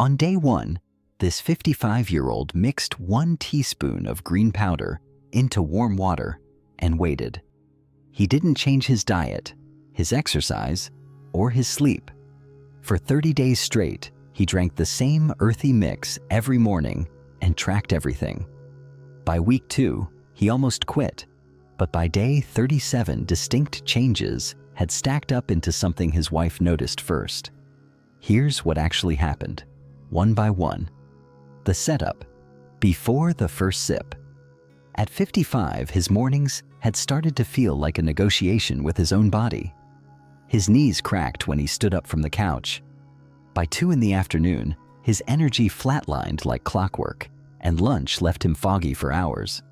On day 1, this 55-year-old mixed 1 teaspoon of green powder into warm water and waited. He didn't change his diet, his exercise, or his sleep. For 30 days straight, he drank the same earthy mix every morning and tracked everything. By week 2, he almost quit, but by day 37, distinct changes had stacked up into something his wife noticed first. Here's what actually happened, one by one. The setup, before the first sip. At 55, his mornings had started to feel like a negotiation with his own body. His knees cracked when he stood up from the couch. By 2 in the afternoon, his energy flatlined like clockwork, and lunch left him foggy for hours.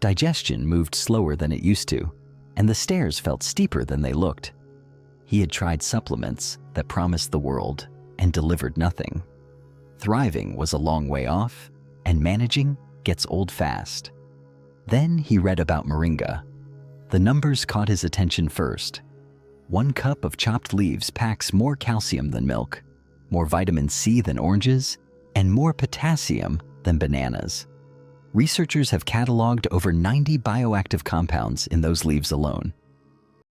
Digestion moved slower than it used to, and the stairs felt steeper than they looked. He had tried supplements that promised the world and delivered nothing. Thriving was a long way off, and managing gets old fast. Then he read about Moringa. The numbers caught his attention first. 1 cup of chopped leaves packs more calcium than milk, more vitamin C than oranges, and more potassium than bananas. Researchers have cataloged over 90 bioactive compounds in those leaves alone.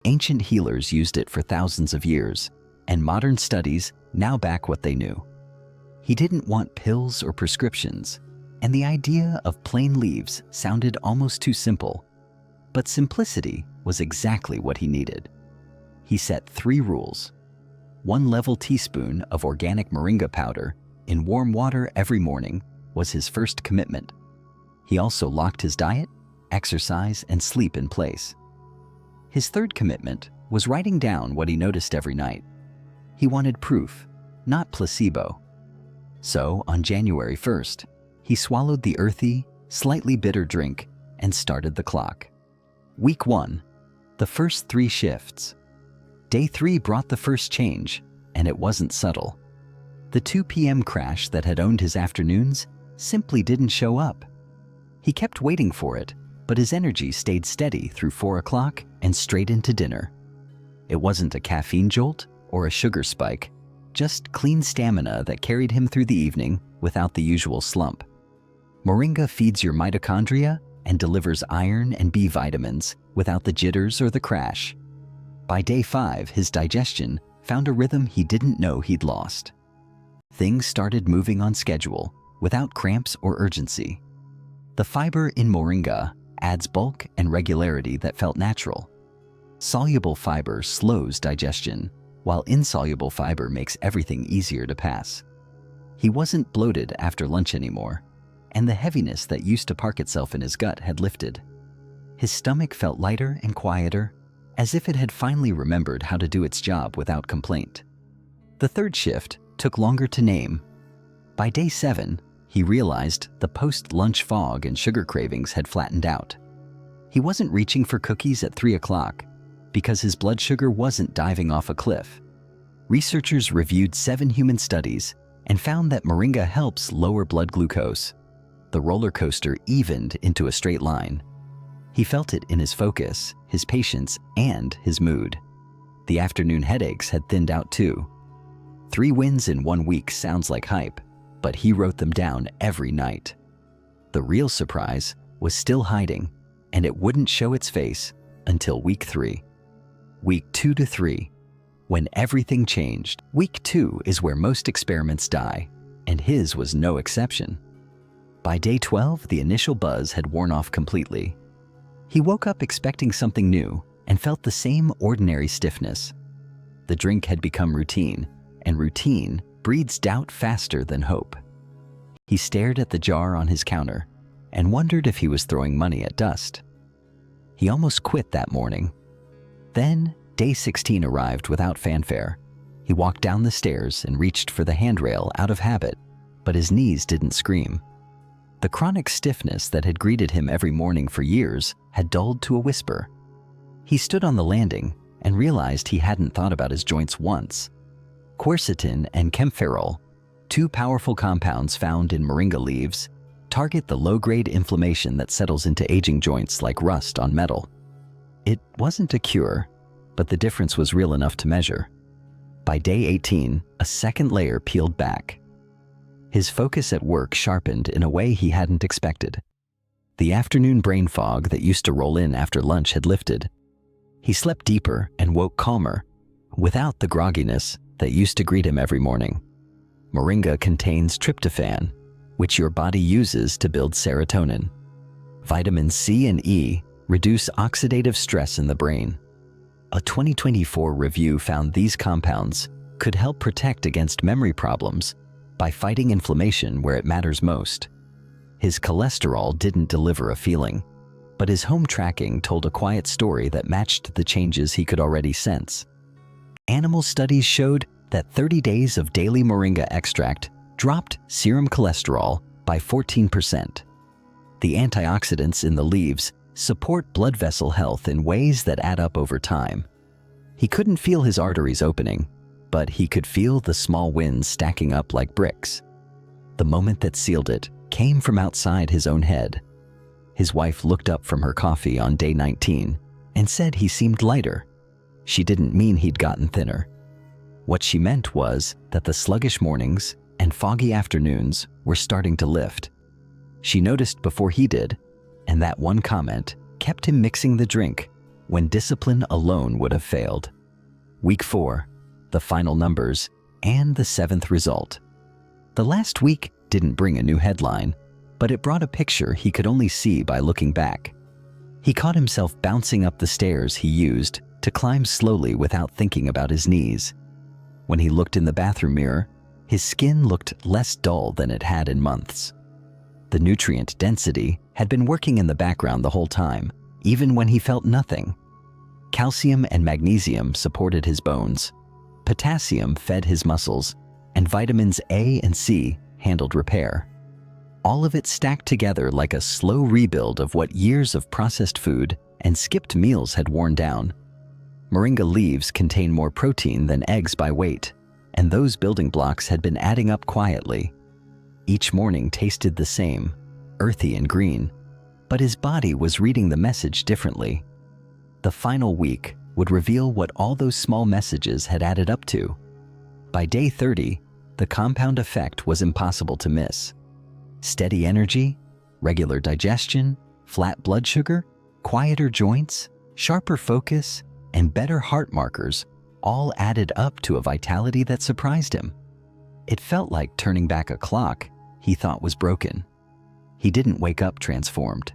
Ancient healers used it for thousands of years, and modern studies now back what they knew. He didn't want pills or prescriptions, and the idea of plain leaves sounded almost too simple. But simplicity was exactly what he needed. He set 3 rules. 1 level teaspoon of organic moringa powder in warm water every morning was his first commitment. He also locked his diet, exercise, and sleep in place. His third commitment was writing down what he noticed every night. He wanted proof, not placebo. So, on January 1st, he swallowed the earthy, slightly bitter drink and started the clock. Week 1, the first 3 shifts. Day 3 brought the first change, and it wasn't subtle. The 2 p.m. crash that had owned his afternoons simply didn't show up. He kept waiting for it, but his energy stayed steady through 4 o'clock and straight into dinner. It wasn't a caffeine jolt or a sugar spike, just clean stamina that carried him through the evening without the usual slump. Moringa feeds your mitochondria and delivers iron and B vitamins without the jitters or the crash. By day 5, his digestion found a rhythm he didn't know he'd lost. Things started moving on schedule, without cramps or urgency. The fiber in Moringa adds bulk and regularity that felt natural. Soluble fiber slows digestion, while insoluble fiber makes everything easier to pass. He wasn't bloated after lunch anymore, and the heaviness that used to park itself in his gut had lifted. His stomach felt lighter and quieter, as if it had finally remembered how to do its job without complaint. The third shift took longer to name. By day 7, he realized the post-lunch fog and sugar cravings had flattened out. He wasn't reaching for cookies at 3 o'clock because his blood sugar wasn't diving off a cliff. Researchers reviewed 7 human studies and found that Moringa helps lower blood glucose. The roller coaster evened into a straight line. He felt it in his focus, his patience, and his mood. The afternoon headaches had thinned out too. 3 wins in 1 week sounds like hype, but he wrote them down every night. The real surprise was still hiding, and it wouldn't show its face until week 3. Week 2 to 3, when everything changed. Week 2 is where most experiments die, and his was no exception. By day 12, the initial buzz had worn off completely. He woke up expecting something new and felt the same ordinary stiffness. The drink had become routine, and routine breeds doubt faster than hope. He stared at the jar on his counter and wondered if he was throwing money at dust. He almost quit that morning. Then, day 16 arrived without fanfare. He walked down the stairs and reached for the handrail out of habit, but his knees didn't scream. The chronic stiffness that had greeted him every morning for years had dulled to a whisper. He stood on the landing and realized he hadn't thought about his joints once. Quercetin and camphorol, 2 powerful compounds found in moringa leaves, target the low-grade inflammation that settles into aging joints like rust on metal. It wasn't a cure, but the difference was real enough to measure. By day 18, a second layer peeled back. His focus at work sharpened in a way he hadn't expected. The afternoon brain fog that used to roll in after lunch had lifted. He slept deeper and woke calmer, without the grogginess that used to greet him every morning. Moringa contains tryptophan, which your body uses to build serotonin. Vitamins C and E reduce oxidative stress in the brain. A 2024 review found these compounds could help protect against memory problems by fighting inflammation where it matters most. His cholesterol didn't deliver a feeling, but his home tracking told a quiet story that matched the changes he could already sense. Animal studies showed that 30 days of daily moringa extract dropped serum cholesterol by 14%. The antioxidants in the leaves support blood vessel health in ways that add up over time. He couldn't feel his arteries opening, but he could feel the small wins stacking up like bricks. The moment that sealed it came from outside his own head. His wife looked up from her coffee on day 19 and said he seemed lighter. She didn't mean he'd gotten thinner. What she meant was that the sluggish mornings and foggy afternoons were starting to lift. She noticed before he did, and that one comment kept him mixing the drink when discipline alone would have failed. Week 4, the final numbers, and the 7th result. The last week didn't bring a new headline, but it brought a picture he could only see by looking back. He caught himself bouncing up the stairs he used to climb slowly without thinking about his knees. When he looked in the bathroom mirror, his skin looked less dull than it had in months. The nutrient density had been working in the background the whole time, even when he felt nothing. Calcium and magnesium supported his bones. Potassium fed his muscles, and vitamins A and C handled repair. All of it stacked together like a slow rebuild of what years of processed food and skipped meals had worn down. Moringa leaves contain more protein than eggs by weight, and those building blocks had been adding up quietly. Each morning tasted the same, earthy and green, but his body was reading the message differently. The final week would reveal what all those small messages had added up to. By day 30, the compound effect was impossible to miss. Steady energy, regular digestion, flat blood sugar, quieter joints, sharper focus, and better heart markers all added up to a vitality that surprised him. It felt like turning back a clock he thought was broken. He didn't wake up transformed.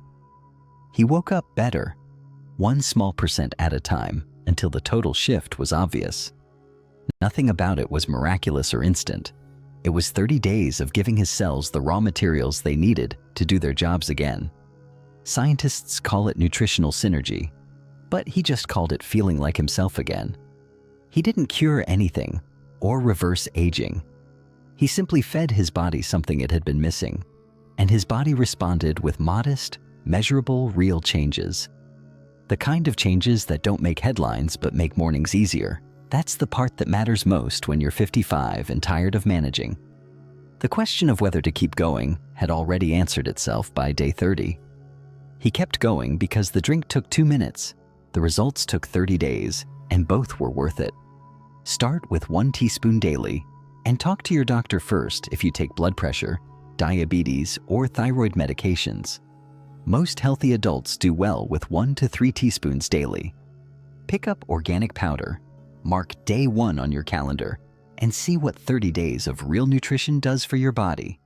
He woke up better, 1 small percent at a time, until the total shift was obvious. Nothing about it was miraculous or instant. It was 30 days of giving his cells the raw materials they needed to do their jobs again. Scientists call it nutritional synergy, but he just called it feeling like himself again. He didn't cure anything or reverse aging. He simply fed his body something it had been missing, and his body responded with modest, measurable, real changes. The kind of changes that don't make headlines but make mornings easier. That's the part that matters most when you're 55 and tired of managing. The question of whether to keep going had already answered itself by day 30. He kept going because the drink took 2 minutes. The results took 30 days, and both were worth it. Start with 1 teaspoon daily, and talk to your doctor first if you take blood pressure, diabetes, or thyroid medications. Most healthy adults do well with 1 to 3 teaspoons daily. Pick up organic powder, mark day 1 on your calendar, and see what 30 days of real nutrition does for your body.